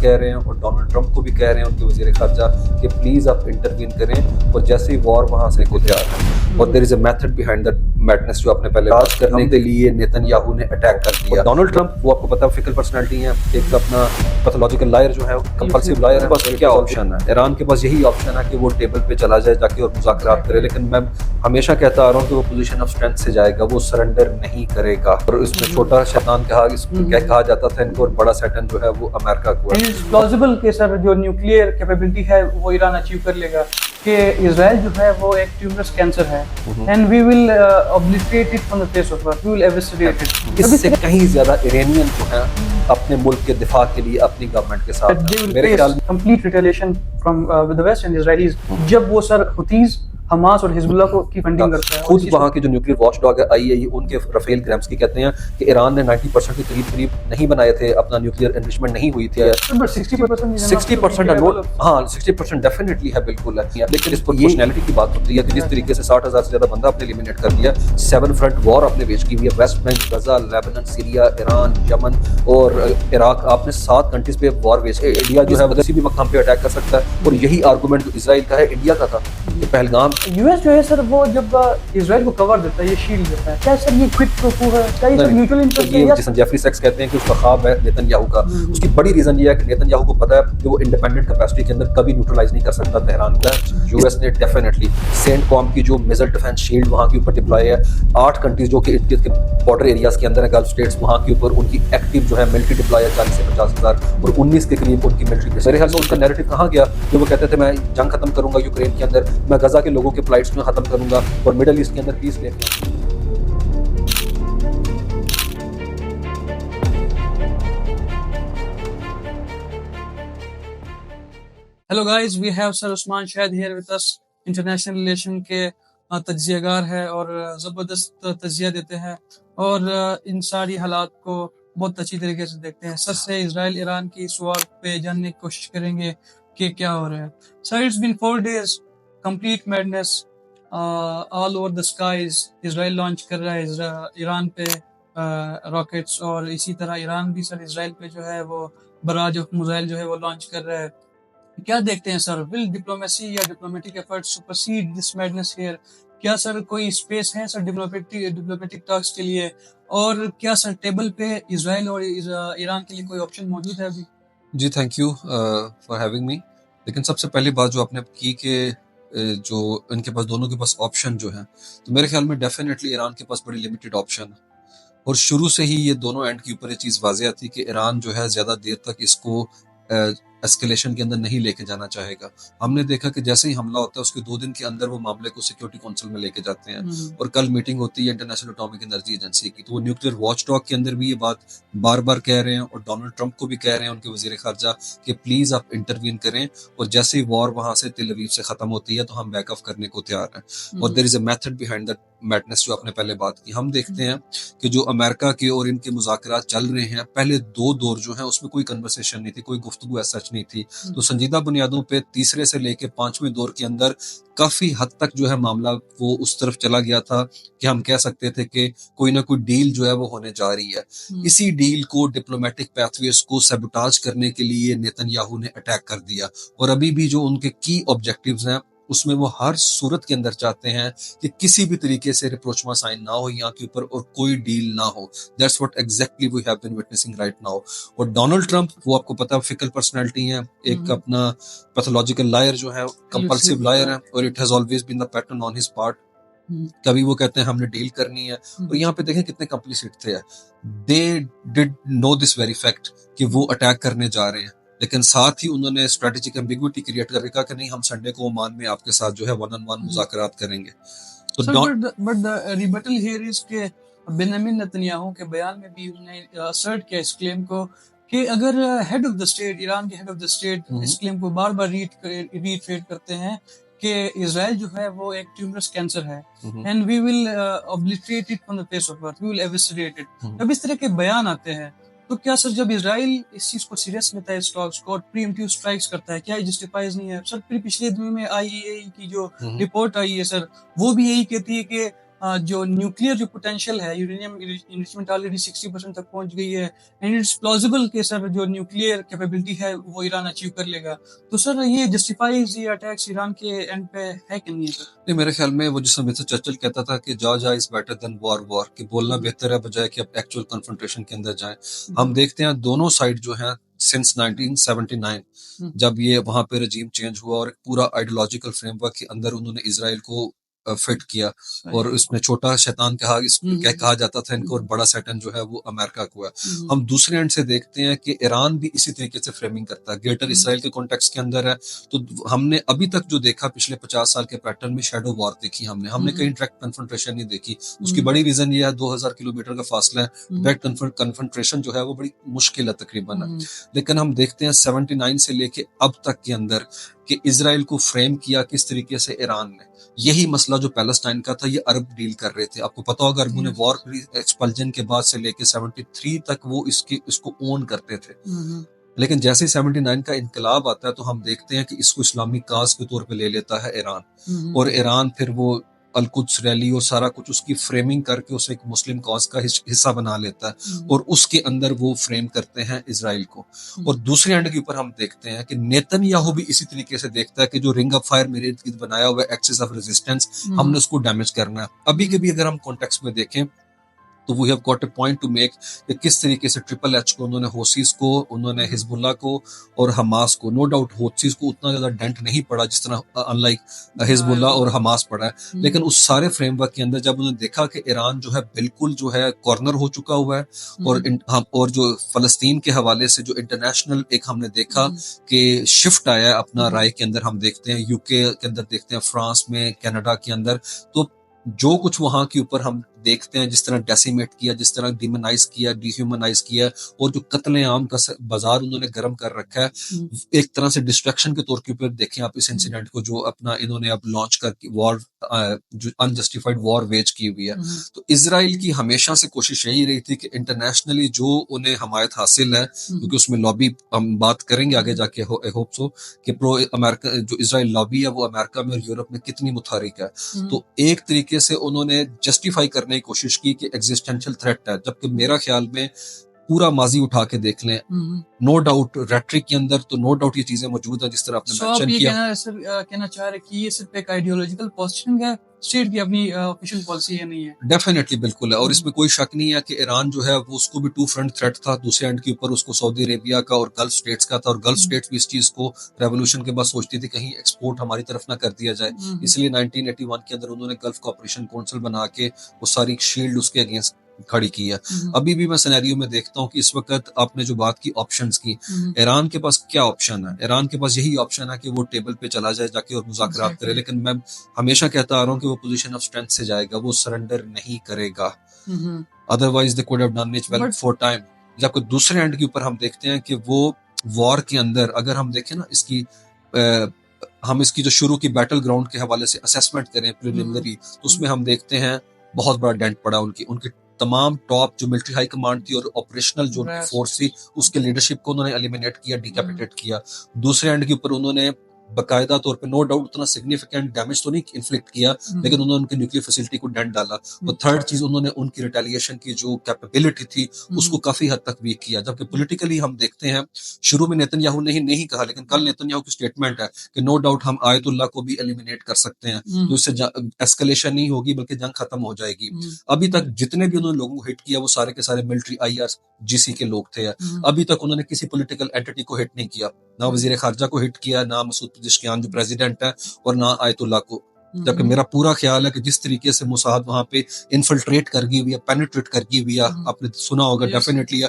कह रहे हैं और डोनाल्ड ट्रंप को भी कह रहे हैं उनके वजीर खारजा कि प्लीज आप इंटरवीन करें और जैसे ही वॉर वहां से को तैयार है और there is a method behind that madness जो आपने पहले बात करने के लिए नेतन्याहू ने अटैक कर दिया। डोनाल्ड ट्रंप वो आपको पता है फिकल पर्सनालिटी है, एक अपना पैथोलॉजिकल लायर जो है, कंपल्सिव लायर है। बस क्या ऑप्शन है, ईरान के पास यही ऑप्शन है कि वो टेबल पे चला जाए जाके और मुज़ाकरात करे, लेकिन मैं हमेशा कहता आ रहा हूँ कि वो पोजीशन ऑफ स्ट्रेंथ से जाएगा, वो सरेंडर नहीं करेगा। और इसमें छोटा शैतान कहा जाता था इनको और बड़ा शैतान जो है वो अमेरिका को है। प्लॉजिबल के सर जो न्यूक्लियर कैपेबिलिटी है वो ईरान अचीव कर लेगा कि इजराइल जो है वो एक ट्यूमरस कैंसर है and we will obliterate it from the face of earth, we will eviscerate it. इससे कहीं ज्यादा इरानियन जो है अपने मुल्क के दिफा के लिए अपनी गवर्नमेंट के साथ मेरे ख्याल में complete retaliation from with the west and Israelis जब वो सर हुतीज हमास और हिजबुल्लाह को की फंडिंग करता है। खुद वहाँ के जो न्यूक्लियर वॉच डॉग है आईएई उनके राफेल ग्रैम्स्की कहते हैं कि ईरान ने 90% के करीब नहीं बनाए थे, अपना न्यूक्लियर एनरिचमेंट नहीं हुई थी। 60% हाँ 60% डेफिनेटली है, बिल्कुल है, लेकिन इस पर पर्सनैलिटी की बात होती है कि जिस तरीके से 60,000 से ज्यादा बंदा आपने एलिमिनेट कर दिया, 7 फ्रंट वॉर आपने वेज की हुई है, वेस्ट बैंक, गजा, लेबनान, सीरिया, ईरान, यमन और इराक, आपने 7 कंट्रीज पे वॉर वेज की। इंडिया जो है किसी भी मकाम पे अटैक कर सकता है और यही आर्गूमेंट इसराइल का है, इंडिया का था कि पहलगाम। यूएस जो है सर वो जब इजराइल को कवर देता है, ये शील्ड देता है, क्या सर ये क्विक प्रूफ है, क्या ये म्यूचुअल इंटरेस्ट है? जिसे जेफरी सेक्स कहते हैं कि उसका ख्वाब है नेतन्याहू का। उसकी बड़ी रीजन ये है कि नेतन्याहू को पता है कि वो इंडिपेंडेंट कैपेसिटी के अंदर कभी न्यूट्रलाइज नहीं कर सकता तेहरान का। यूएस ने डेफिनेटली सेंट कॉम की जो मिसाइल डिफेंस शील्ड वहां के ऊपर डिप्लॉय है, 8 कंट्रीज जो कि इर्द के बॉर्डर एरियाज के अंदर है, गल्फ स्टेट्स, वहां के ऊपर उनकी एक्टिव जो है मिलिट्री डिप्लॉय है 40 से 50,000 और 19 के करीब उनकी मिलिट्री। मेरे ख्याल में उसका नैरेटिव कहाँ गया जो वो कहते थे मैं जंग खत्म करूंगा यूक्रेन के अंदर, मैं गजा के लोगों के फ्लाइट्स में खत्म करूंगा और मिडल ईस्ट के अंदर पीस लेके। Hello guys, we have sir Usman Shahid here with us, international relation के तज्जियागार है और ज़बरदस्त तज्जिया देते हैं और इन सारी हालात को बहुत अच्छी तरीके से देखते हैं। सर से इजराइल ईरान की इस वॉर पे जानने की कोशिश करेंगे कि क्या हो रहा है। Sir, it's been 4 days complete madness all over the skies. Israel launch कर रहा है ईरान पे रॉकेट्स और इसी तरह ईरान भी सर इजराइल पे जो है वो बराज ऑफ मिसाइल जो है वो लॉन्च कर रहा है। क्या देखते हैं सर, विल डिप्लोमेसी या diplomatic efforts supersede this madness here? क्या सर कोई स्पेस है सर डिप्लोमेटिक टॉक्स के लिए, और क्या सर टेबल पे इजराइल और ईरान के लिए कोई ऑप्शन मौजूद है अभी? जी thank you for having me. लेकिन सबसे पहली बात जो आपने की कि जो इनके पास दोनों के पास ऑप्शन जो है, तो मेरे ख्याल में डेफिनेटली ईरान के पास बड़ी लिमिटेड ऑप्शन है और शुरू से ही ये दोनों एंड के ऊपर ये चीज़ वाज़ेह थी कि ईरान जो है ज़्यादा देर तक इसको एस्केलेशन के अंदर नहीं लेके जाना चाहेगा। हमने देखा कि जैसे ही हमला होता है उसके 2 दिन के अंदर वो मामले को सिक्योरिटी काउंसिल में लेके जाते हैं और कल मीटिंग होती है इंटरनेशनल एटॉमिक एनर्जी एजेंसी की, तो वो न्यूक्लियर वॉच डॉग के अंदर भी ये बात बार बार कह रहे हैं और डोनाल्ड ट्रंप को भी कह रहे हैं उनके वजीर खारजा कि प्लीज आप इंटरवीन करें और जैसे ही वॉर वहां से तेल अवीव से खत्म होती है तो हम बैकअप करने को तैयार हैं और there is a method behind that madness जो आपने पहले बात की। हम देखते हैं कि जो अमेरिका के और इनके मुज़ाकरात चल रहे हैं, पहले 2 दौर जो है उसमें कोई कन्वर्सेशन नहीं थी, कोई गुफ्तगू ऐसा सच नहीं थी, तो संजीदा बुनियादों पे तीसरे से लेके 5वें दौर के अंदर काफी हद तक जो है मामला वो उस तरफ चला गया था कि हम कह सकते थे कि कोई ना कोई डील जो है वो होने जा रही है। इसी डील को डिप्लोमेटिक पैथवेज को सबुटाज करने के लिए नेतन्याहू ने अटैक कर दिया और अभी भी जो उनके की ऑब्जेक्टिव्स हैं उसमें वो हर सूरत के अंदर चाहते हैं कि किसी भी तरीके से रिप्रोचमा साइन ना हो यहाँ के ऊपर और कोई डील ना हो। That's what exactly we have been witnessing right now. और डोनाल्ड ट्रंप वो आपको पता है फिकल पर्सनालिटी है, एक अपना पैथोलॉजिकल लायर जो है, कंपल्सिव लायर है और it has always been the pattern on his part. कभी वो कहते हैं हमने डील करनी है और यहाँ पे देखें कितने कंप्लीसिट थे। They did know this very fact कि वो अटैक करने जा रहे हैं, लेकिन साथ ही उन्होंने स्ट्रेटेजिक एम्बिग्विटी क्रिएट कर रखा कि नहीं हम संडे को ओमान में आपके साथ जो है 1-on-1 मुज़ाकरात करेंगे। तो but the rebuttal here is के बेंजामिन नेतन्याहू के बयान में भी उन्होंने असर्ट किया इस क्लेम को कि अगर head of the state, Iran के हेड ऑफ द स्टेट इस क्लेम को बार-बार रीट्रेट करते हैं कि इजराइल जो है वो एक ट्यूमरस कैंसर है and we will obliterate it from the face of earth, we will eviscerate it. जब इस तरह के बयान आते हैं तो क्या सर जब इजराइल इस चीज को सीरियस लेता है, इस टॉक्स को, और प्रीएम्प्टिव स्ट्राइक्स करता है, क्या ये जस्टिफाइज नहीं है सर? फिर पिछले दिनों में आईईए की जो रिपोर्ट आई है सर, वो भी यही कहती है कि जो न्यूक्लियर जो पोटेंशियल है, यूरेनियम इन्रिचमेंट ऑलरेडी 60% तक पहुंच गई है, एंड इट्स प्लॉजिबल कि सर जो न्यूक्लियर कैपेबिलिटी है वो ईरान अचीव कर लेगा। तो सर ये जस्टिफाइज ये अटैक्स ईरान के एंड पे है कि नहीं है सर? नहीं, मेरे ख्याल में वो जिस समय से चर्चिल कहता था कि जा इज बेटर देन वॉर कि बोलना बेहतर है बजाय कि अब एक्चुअल कन्फ्रंटेशन के अंदर जाएं। हम देखते हैं दोनों साइड जो हैं सिंस 1979 जब ये वहां पे रजीम चेंज हुआ और पूरा आइडियोलॉजिकल फ्रेमवर्क के अंदर उन्होंने इसराइल को फिट किया और उसमें छोटा शैतान कहा जाता था इनको और बड़ा शैतान जो है वो अमेरिका को है। हम दूसरे एंड से देखते हैं कि ईरान भी इसी तरीके से फ्रेमिंग करता है, ग्रेटर इसराइल के कॉन्टेक्स्ट के अंदर है। तो हमने अभी तक जो देखा पिछले 50 साल के पैटर्न में शैडो वॉर देखी हमने कहीं डायरेक्ट कन्फ्रंटेशन नहीं देखी। उसकी बड़ी रीजन ये है 2000 किलोमीटर का फासला है, डायरेक्ट कन्फ्रंटेशन जो है वो बड़ी मुश्किल है तकरीबन है। लेकिन हम देखते हैं 79 से लेके अब तक के अंदर कि इजराइल को फ्रेम किया किस तरीके से ईरान ने। यही मसला जो पैलेस्टाइन का था ये अरब डील कर रहे थे। आपको पता होगा अरबों ने वॉर एक्सपल्जन के बाद से लेके 73 तक वो इसको ओन करते थे। लेकिन जैसे 79 का इनकलाब आता है तो हम देखते हैं कि इसको इस्लामी काज के तौर पे ले लेता है ईरान और ईरान फिर वो अलकुद्स रैली और सारा कुछ उसकी फ्रेमिंग करके उसे एक मुस्लिम कॉज का हिस्सा बना लेता है और उसके अंदर वो फ्रेम करते हैं इजराइल को। और दूसरे एंड के ऊपर हम देखते हैं कि नेतन्याहू भी इसी तरीके से देखता है कि जो रिंग ऑफ फायर मेरे इर्द बनाया हुआ है एक्सिस ऑफ रेजिस्टेंस हमने उसको डैमेज करना है। अभी के भी अगर हम कॉन्टेक्स्ट में देखें तो we have got a point to make कि किस तरीके से ट्रिपल एच को उन्होंने होसीज को उन्होंने हिजबुल्ला को और हमास को, नो डाउट होसीज को उतना ज्यादा डेंट नहीं पड़ा जिस तरह अनलाइक हिजबुल्ला और हमास पड़ा है। लेकिन उस सारे फ्रेमवर्क के अंदर जब उन्होंने देखा कि ईरान जो है बिल्कुल जो है कॉर्नर हो चुका हुआ है और जो फलस्तीन के हवाले से जो इंटरनेशनल एक हमने देखा कि शिफ्ट आया है अपना राय के अंदर, हम देखते हैं यूके के अंदर, देखते हैं फ्रांस में, कनाडा के अंदर, तो जो कुछ वहां के ऊपर हम देखते हैं जिस तरह डेसिमेट किया, जिस तरह डिमोनाइज किया, डिह्यूमनाइज किया और जो कत्ले आम का बाजार उन्होंने गर्म कर रखा है, एक तरह से डिस्ट्रैक्शन के तौर के ऊपर देखें आप इस इंसिडेंट को जो अपना इन्होंने अब लॉन्च करके वॉर जो अनजस्टिफाइड वॉर वेज की हुई है। तो इजराइल की हमेशा से कोशिश यही रही थी कि इंटरनेशनली जो उन्हें हमायत हासिल है, क्योंकि उसमें लॉबी हम बात करेंगे आगे जाके, आई होप सो कि प्रो अमेरिका जो इजराइल लॉबी है वो अमेरिका में और यूरोप में कितनी मुतहरिक है। तो एक तरीके से उन्होंने जस्टिफाई करने की कोशिश की कि एग्जिस्टेंशियल थ्रेट है, जबकि मेरा ख्याल में पूरा माजी उठा के देख लें, नो डाउट रेटरिक के अंदर तो नो डाउट ये चीजें मौजूद है जिस तरह आपने मेंशन किया। कहना चाह रहे कि ये सिर्फ एक आइडियोलॉजिकल पोजीशन है, स्टेट की अपनी ऑफिशियल पॉलिसी है नहीं है? डेफिनेटली बिल्कुल है और इसमें कोई शक नहीं है कि ईरान जो है वो उसको भी टू फ्रंट थ्रेट था। दूसरे एंड के ऊपर उसको सऊदी अरेबिया का और गल्फ स्टेट्स का था और गल्फ स्टेट्स भी इस चीज को रेवोल्यूशन के बाद सोचती थी कहीं एक्सपोर्ट हमारी तरफ ना कर दिया जाए, इसलिए 1981 के अंदर उन्होंने गल्फ कॉपरेशन काउंसिल बना के वो सारी शील्ड उसके अगेंस्ट खड़ी की है। अभी भी मैं सिनेरियो में देखता हूँ कि इस वक्त आपने जो बात की ऑप्शंस की, ईरान के पास क्या ऑप्शन है? ईरान के पास यही ऑप्शन है कि वो टेबल पे चला जाए जाके और मुज़ाकरात करे, लेकिन मैं हमेशा कहता आ रहा हूँ कि वो पोजीशन ऑफ स्ट्रेंथ से जाएगा, वो सरेंडर नहीं करेगा। Otherwise they could have done it well for time. जबकि दूसरे एंड के ऊपर हम देखते हैं कि वो वॉर के अंदर अगर हम देखें ना हम इसकी जो शुरू की बैटल ग्राउंड के हवाले से असेसमेंट करें प्रिलिमिनरी, तो उसमें हम देखते हैं बहुत बड़ा डेंट पड़ा उनकी तमाम टॉप जो मिलिट्री हाई कमांड थी और ऑपरेशनल जो फोर्स थी उसके लीडरशिप को उन्होंने एलिमिनेट किया, डिकैपिटेट किया। दूसरे एंड के ऊपर उन्होंने बकायदा तौर पे नो डाउट उतना सिग्निफिकेंट डैमेज तो नहीं इन्फ्लिक्ट किया, लेकिन उन्होंने उनकी न्यूक्लियर फैसिलिटी को डेंट डाला। और थर्ड चीज उन्होंने उनकी रिटेलिएशन की जो कैपेबिलिटी थी उसको काफी हद तक वीक किया। जबकि पॉलिटिकली हम देखते हैं शुरू में नेतन्याहू ने नहीं कहा, लेकिन कल नेतन्याहू की स्टेटमेंट है कि नो डाउट हम आयतुल्लाह को भी एलिमिनेट कर सकते हैं, तो इससे एस्केलेशन नहीं होगी बल्कि जंग खत्म हो जाएगी। अभी तक जितने भी उन्होंने लोगों को हिट किया वो सारे के सारे मिलिट्री IRGC के लोग थे। अभी तक उन्होंने किसी पॉलिटिकल एंटिटी को हिट नहीं किया, ना वजीर खारजा को हिट किया, ना मसूद पेज़ेश्कियान जो प्रेसिडेंट है और ना आयतुल्लाह को। जबकि मेरा पूरा ख्याल है कि जिस तरीके से मोसाद वहां पे इन्फिल्ट्रेट कर गई हुई है, पेनिट्रेट कर गई हुई है, आपने सुना होगा डेफिनेटली,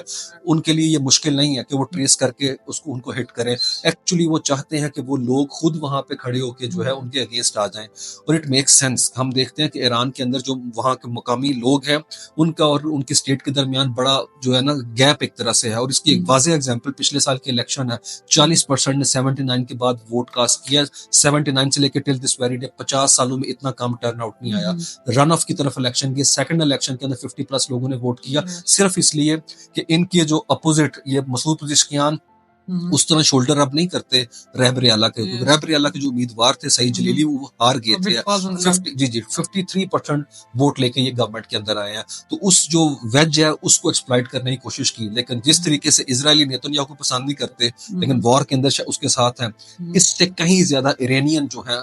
उनके लिए ये मुश्किल नहीं है कि वो ट्रेस करके उनको हिट करें। एक्चुअली वो चाहते हैं कि वो लोग खुद वहां पे खड़े होके जो है उनके अगेंस्ट आ जाएं और इट मेक्स सेंस। हम देखते हैं कि ईरान के अंदर जो वहां के मुकामी लोग हैं उनका और उनकी स्टेट के दरमियान बड़ा जो है ना गैप एक तरह से है। और इसकी एक वाज़ेह एग्जाम्पल पिछले साल के इलेक्शन है, 40% ने 79 के बाद वोट कास्ट किया। 79 से लेकर टिल दिस वेरी डे 50 सालों में इतना कम टर्नआउट नहीं आया। रन ऑफ की तरफ इलेक्शन के सेकंड इलेक्शन के अंदर 50+ लोगों ने वोट किया, सिर्फ इसलिए कि इनके जो अपोजिट ये मसूद पेज़ेश्कियान उस तरह शोल्डर अप नहीं करते रहबर आला के, क्योंकि रहबर आला के जो उम्मीदवार थे सईद जलीली वो हार गए थे। 53% वोट लेके ये गवर्नमेंट के अंदर आए हैं। तो उस जो वेज है उसको एक्सप्लॉइट करने की कोशिश की, लेकिन जिस तरीके से इजरायली नेतन्याहू को पसंद नहीं करते लेकिन वॉर के अंदर उसके साथ हैं, इससे कहीं ज्यादा इरानियन जो है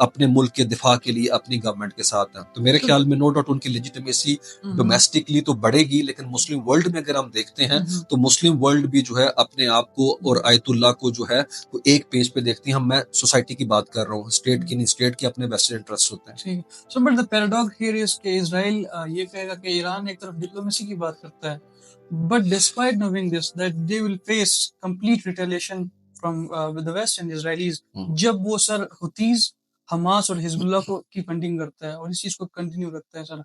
अपने मुल्क के दिफा के लिए अपनी गवर्नमेंट के साथ हैं। तो मेरे ख्याल में नो डाउट उनकी लेजिटिमेसी डोमेस्टिकली तो बढ़ेगी, लेकिन मुस्लिम वर्ल्ड में अगर हम देखते हैं तो मुस्लिम वर्ल्ड भी जो है अपने आप को और आयतुल्लाह को जो है वो एक पेज पे देखती हैं। मैं सोसाइटी की बात कर रहा हूँ, स्टेट की नहीं, स्टेट के अपने वेस्टेड इंटरेस्ट होते हैं। ठीक। So but the paradox here is कि इजराइल ये कहेगा कि ईरान एक तरफ डिप्लोमेसी की बात करता है, but despite knowing this that they will face complete retaliation from with the west and Israelis, जब वो सर हुतीज, हमास और हिजबुल्लाह को की फंडिंग करता है और इस चीज को कंटिन्यू रखता है सर।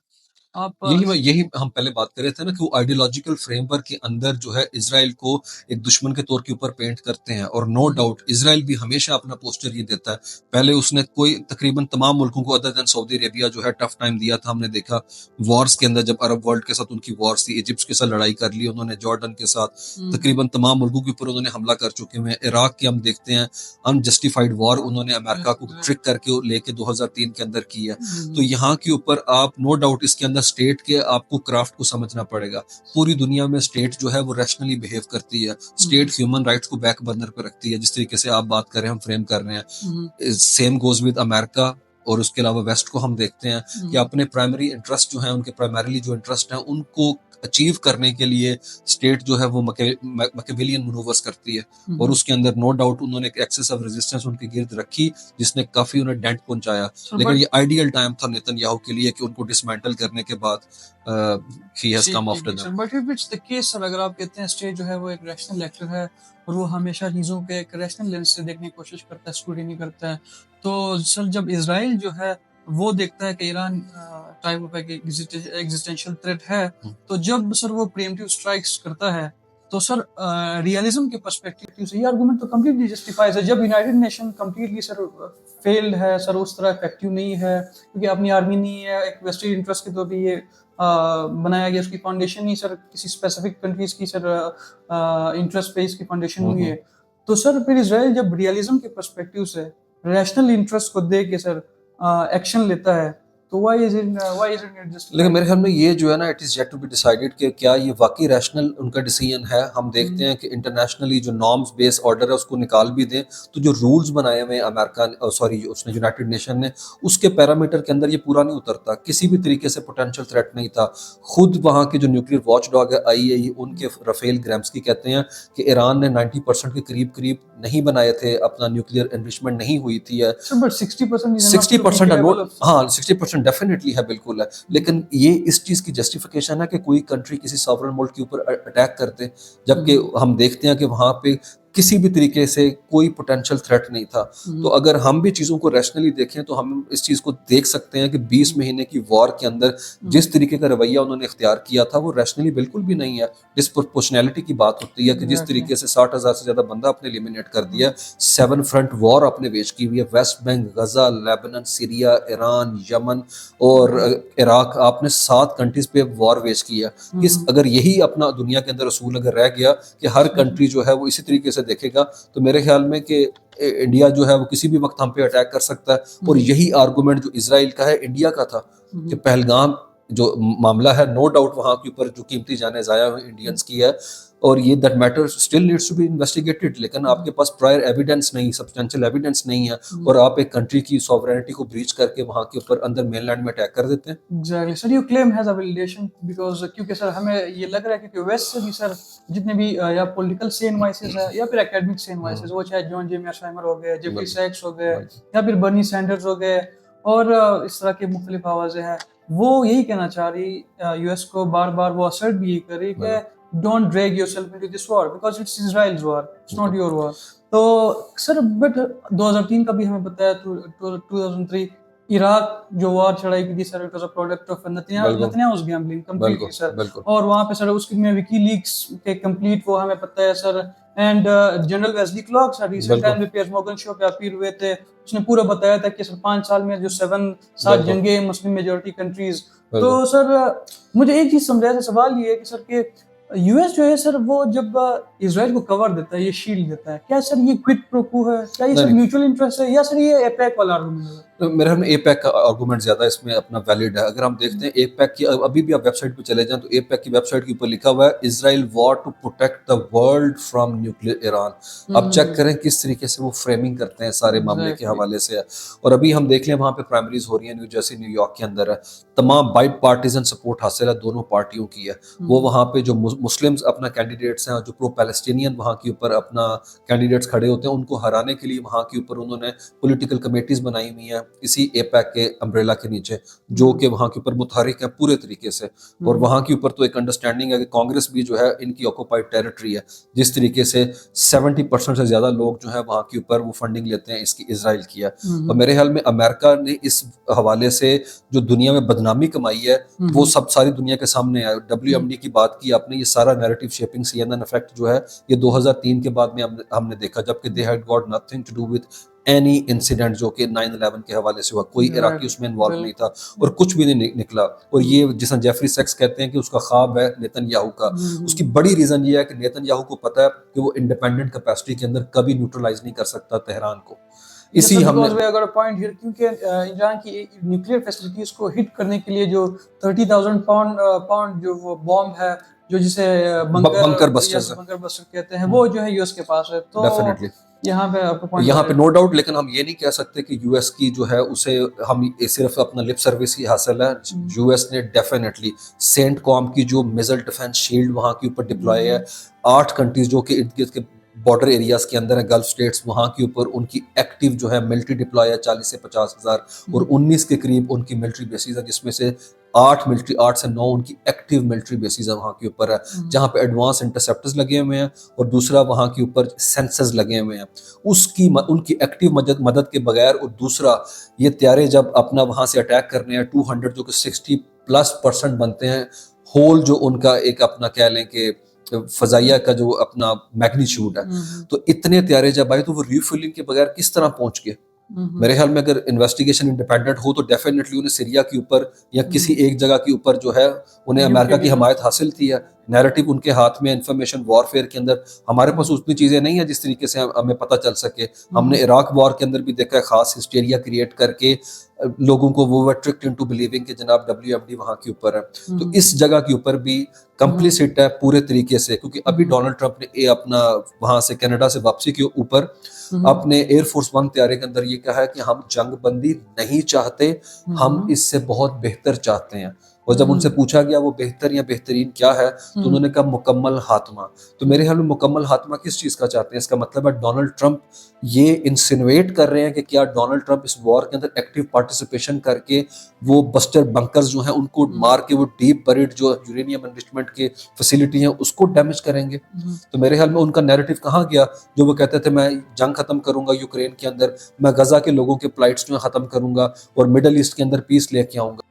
आप यही हम पहले बात कर रहे थे ना कि वो आइडियोलॉजिकल फ्रेमवर्क के अंदर जो है इजराइल को एक दुश्मन के तौर के ऊपर पेंट करते हैं। और नो डाउट इजराइल भी हमेशा अपना पोस्टर ये देता है। पहले उसने कोई तकरीबन तमाम मुल्कों को अदर देन सऊदी अरेबिया जो है टफ टाइम दिया था। हमने देखा वॉर्स के अंदर जब अरब वर्ल्ड के साथ उनकी वॉर्स थी, इजिप्ट के साथ लड़ाई कर ली उन्होंने, जॉर्डन के साथ, तकरीबन तमाम मुल्कों के ऊपर उन्होंने हमला कर चुके हुए हैं। इराक की हम देखते हैं अनजस्टिफाइड वॉर उन्होंने अमेरिका को ट्रिक करके लेके 2003 के अंदर की है। तो यहाँ के ऊपर आप नो डाउट इसके अंदर स्टेट के आपको क्राफ्ट को समझना पड़ेगा। पूरी दुनिया में स्टेट जो है वो रैशनली बिहेव करती है, स्टेट ह्यूमन राइट्स को बैक बर्नर पर रखती है। जिस तरीके से आप बात कर रहे हैं, हम फ्रेम कर रहे हैं, सेम गोज विद अमेरिका। और उसके अलावा वेस्ट को हम देखते हैं कि अपने प्राइमरी इंटरेस्ट जो है, उनके प्राइमरीली जो इंटरेस्ट हैं उनको अचीव करने के लिए स्टेट जो है वो मैकियावेलियन मनूवर्स करती है। और उसके अंदर नो डाउट उन्होंने एक एक्सेस ऑफ रेजिस्टेंस उनके गिर्द रखी जिसने काफी उन्हें डेंट पहुंचाया। लेकिन ये आइडियल टाइम था नेतन्याहू के लिए कि उनको डिसमेंटल करने के बाद he has come after them. But if it's the case sir, अगर आप कहते हैं स्टेट जो है वो एक रैशनल एक्टर है और वो हमेशा चीजों के एक रैशनल लेंस से देखने की कोशिश करता है, स्क्रूटिनी करता है, तो सर जब इजराइल जो है वो देखता है कि Iran type of existential threat है, तो जब सर वो प्रीएम्प्टिव स्ट्राइक्स करता है, तो सर रियलिज्म के पर्सपेक्टिव से ये आर्गुमेंट तो कंप्लीटली जस्टिफाइज है। जब United nation completely sir failed है सर, उस तरह इफेक्टिव नहीं है क्योंकि अपनी आर्मी नहीं है, एक वेस्टेड इंटरेस्ट के तो भी ये बनाया गया, उसकी फाउंडेशन ही सर किसी स्पेसिफिक कंट्रीज की सर इंटरेस्ट पे इसकी फाउंडेशन हुई है। तो सर फिर इजराइल जब रियलिज्म के पर्सपेक्टिव से रैशनल इंटरेस्ट को देख के सर एक्शन लेता है, तो why isn't it just लेकिन मेरे ख्याल में ये जो है ना, it is yet to be decided कि क्या ये वाकई रैशनल उनका डिसीजन है। हम देखते हैं कि इंटरनेशनली जो नॉर्म्स बेस्ड ऑर्डर है उसको निकाल भी दें तो जो रूल्स बनाए हुए अमेरिका उसने यूनाइटेड नेशन ने, उसके पैरामीटर के अंदर ये पूरा नहीं उतरता। किसी भी तरीके से पोटेंशियल थ्रेट नहीं था। खुद वहाँ के जो न्यूक्लियर वॉच डॉग है IAEA, उनके राफेल ग्रैम्स्की कहते हैं कि ईरान ने 90% के करीब नहीं बनाए थे, अपना न्यूक्लियर एनरिचमेंट नहीं हुई थी। 60% हाँ 60% डेफिनेटली है, बिल्कुल है। लेकिन ये इस चीज की जस्टिफिकेशन है कि कोई कंट्री किसी सॉवरेन मुल्क के ऊपर अटैक करते, जबकि हम देखते हैं कि वहां पे किसी भी तरीके से कोई पोटेंशियल थ्रेट नहीं था। तो अगर हम भी चीजों को रैशनली देखें तो हम इस चीज को देख सकते हैं कि 20 महीने की वॉर के अंदर जिस तरीके का रवैया उन्होंने इख्तियार किया था वो रैशनली बिल्कुल भी नहीं है। डिस्प्रोपोर्शनैलिटी की बात होती है कि जिस तरीके से 60,000 से ज्यादा बंदा आपने एलिमिनेट कर दिया, 7 फ्रंट वॉर आपने वेज की हुई है, वेस्ट बैंक, गजा, लेबनान, सीरिया, ईरान, यमन और इराक, आपने 7 कंट्रीज पे वॉर वेज किया। अगर यही अपना दुनिया के अंदर असूल अगर रह गया कि हर कंट्री जो है वो इसी तरीके से देखेगा, तो मेरे ख्याल में कि इंडिया जो है वो किसी भी वक्त हम पे अटैक कर सकता है। और यही आर्गुमेंट जो इजराइल का है इंडिया का था कि पहलगाम जो मामला है, नो डाउट वहां के ऊपर जो कीमती जाने जाया हुए इंडियंस की है और ये that matter still needs to be investigated. लेकिन आपके पास प्रायर एविडेंस नहीं, सब्सटेंशियल एविडेंस नहीं है और आप एक कंट्री की सॉवरेनिटी को ब्रीच करके वहां के ऊपर अंदर मेनलैंड में अटैक कर देते हैं। Exactly sir, you claim has a validation because क्योंकि सर हमें ये लग रहा है कि वेस्ट से भी सर जितने भी या पॉलिटिकल सेन वॉइसेस है या फिर एकेडमिक सेन वॉइसेस, वो चाहे जॉन जे मेयरशाइमर हो गए, जेफरी सैक्स हो गए या फिर बर्नी सैंडर्स हो गए और इस तरह के मुख्तलिफ आवाजें हैं, वो यही कहना चाह रही यूएस को, बार बार वो असर्ट भी यही कर रही कि don't drag yourself into this war because it's Israel's war, it's not your war. तो सर बट 2003 का भी हमें पता है, 2003 इराक जो वार चढ़ाई की थी sir, it was a product of Netanyahu's gambling completely sir. और वहां पे सर उसकी में विकीलीक्स के कंप्लीट वो हमें पता है sir. And General Wesley Clark sir recent time में पियर्स मॉर्गन शो पे अपीयर हुए थे, उसने पूरा बताया था कि सर 5 साल में जो 7 जंगें मुस्लिम मेजॉरिटी कंट्रीज। तो सर मुझे एक चीज समझाया था, सवाल ये है कि सर के यूएस जो है सर वो जब इसराइल को कवर देता है, ये शील्ड देता है, क्या सर ये क्विड प्रो क्वो है? क्या ये नहीं सर नहीं, म्यूचुअल इंटरेस्ट है या सर ये एपेक वाला आर्गुमेंट है? तो मेरे ख्याल में एपैक का आर्गूमेंट ज्यादा इसमें अपना वैलिड है। अगर हम देखते हैं एपैक की, अभी भी आप वेबसाइट पे चले जाएं तो एपैक की वेबसाइट के ऊपर लिखा हुआ है Israel war to protect the world from nuclear Iran. अब चेक हम्म। करें किस तरीके से वो फ्रेमिंग करते हैं सारे मामले के एग्जैक्टली। हवाले से है। और अभी हम देख लें वहां पे प्राइमरीज हो रही है न्यू जर्सी न्यूयॉर्क के अंदर है। तमाम बाई पार्टीजन सपोर्ट हासिल है दोनों पार्टियों की है। वो वहां पे जो मुस्लिम्स अपना कैंडिडेट्स हैं और जो प्रो पैलेस्टीनियन वहां के ऊपर अपना कैंडिडेट्स खड़े होते हैं उनको हराने के लिए वहां के ऊपर उन्होंने पॉलिटिकल कमेटीज बनाई हुई हैं इसी एपैक के अम्ब्रेला के नीचे, जो कि वहां के ऊपर मुतहरिक है पूरे तरीके से। और वहां के ऊपर तो एक अंडरस्टैंडिंग है कि कांग्रेस भी जो है इनकी ऑक्युपाइड टेरिटरी है। जिस तरीके से 70% से ज्यादा लोग जो है वहां के ऊपर वो फंडिंग लेते हैं इसकी इसराइल की है। और मेरे ख्याल में अमेरिका ने इस हवाले से जो दुनिया में बदनामी कमाई है वो सब सारी दुनिया के सामने है। WMD की बात की आपने, ये सारा नैरेटिव शेपिंग CNN इफेक्ट जो है ये 2003 के बाद में हमने देखा, जबकि they had got nothing to do with any incident जो कि 9/11 के हवाले से हुआ। कोई इराकी उसमें इन्वॉल्व नहीं था और कुछ भी नहीं निकला। और ये जिस जेफरी सेक्स कहते हैं कि उसका ख्वाब है नेतन्याहू का, उसकी बड़ी रीजन ये है कि नेतन्याहू को पता है कि वो इंडिपेंडेंट कैपेसिटी के अंदर कभी न्यूट्रलाइज नहीं कर सकता तेहरान को। Yes, इसी sir, हमने because we have got a point here क्योंकि ईरान की न्यूक्लियर फैसिलिटीज को हिट करने के लिए जो 30,000 पाउंड जो वो बॉम्ब है, जो जिसे बंकर बंकर बस्टर्स है। बंकर बस्टर कहते हैं, वो जो है यूएस के पास है। तो डेफिनेटली यहाँ पे आपका पॉइंट यहाँ पे वैलिड नो डाउट, लेकिन हम ये नहीं कह सकते कि यूएस की जो है उसे हम ये सिर्फ अपना लिप सर्विस ही हासिल है। यूएस ने डेफिनेटली सेंट कॉम की जो मिसाइल डिफेंस शील्ड वहां के ऊपर डिप्लॉय है, 8 कंट्रीज जो कि इर्द गिर्द के बॉर्डर एरियाज के अंदर है, गल्फ स्टेट्स, वहां के ऊपर उनकी एक्टिव जो है मिलिट्री डिप्लॉय है 40 से 50 हजार। और 19 के करीब उनकी मिलिट्री बेसिस है, जिसमें से 8 से 9 उनकी एक्टिव मिलिट्री बेसिस है वहां के ऊपर है, जहां पे एडवांस इंटरसेप्टर्स लगे हुए हैं और दूसरा वहां के ऊपर सेंसर्स लगे हुए हैं। उसकी उनकी एक्टिव मदद के बगैर, और दूसरा ये त्यारे जब अपना वहां से अटैक करने हैं 200 जो कि 60+% बनते हैं होल, जो उनका एक अपना कह लें कि फजाइया का जो अपना मैग्नीट्यूड है, तो इतने त्यारे जब आए तो वो रिफ्यूलिंग के बगैर किस तरह पहुंच गए। मेरे ख्याल में अगर इन्वेस्टिगेशन इंडिपेंडेंट हो तो डेफिनेटली उन्हें सीरिया के ऊपर या किसी एक जगह के ऊपर जो है उन्हें अमेरिका की हमायत हासिल थी है। नैरेटिव उनके हाथ में, इंफॉर्मेशन वॉरफेयर के अंदर हमारे पास उतनी चीजें नहीं है जिस तरीके से हमें पता चल सके। हमने इराक वॉर के अंदर भी देखा है, खास हिस्टेरिया क्रिएट करके लोगों को वो ट्रिक्ड इनटू बिलीविंग कि जनाब WMD वहां के ऊपर है। तो इस जगह के ऊपर भी कंप्लीसिट है पूरे तरीके से, क्योंकि अभी डोनाल्ड ट्रंप ने अपना वहां से कनाडा से वापसी के ऊपर अपने एयरफोर्स 1 त्यारे के अंदर ये कहा है कि हम जंग बंदी नहीं चाहते, हम इससे बहुत बेहतर चाहते हैं। और जब उनसे पूछा गया वो बेहतर या बेहतरीन क्या है, तो उन्होंने कहा मुकम्मल खात्मा। तो मेरे ख्याल में मुकम्मल खात्मा किस चीज का चाहते हैं? इसका मतलब है डोनाल्ड ट्रंप ये इंसिनुएट कर रहे हैं कि क्या डोनाल्ड ट्रंप इस वॉर के अंदर एक्टिव पार्टिसिपेशन करके वो बस्टर बंकर्स जो हैं उनको मार के वो डीप बरीड जो यूरेनियम एनरिचमेंट के फैसिलिटी हैं उसको डैमेज करेंगे। तो मेरे ख्याल में उनका नैरेटिव कहाँ गया जो वो कहते थे मैं जंग खत्म करूंगा यूक्रेन के अंदर, मैं गजा के लोगों के प्लाइट्स जो खत्म करूंगा और मिडल ईस्ट के अंदर पीस लेके आऊंगा।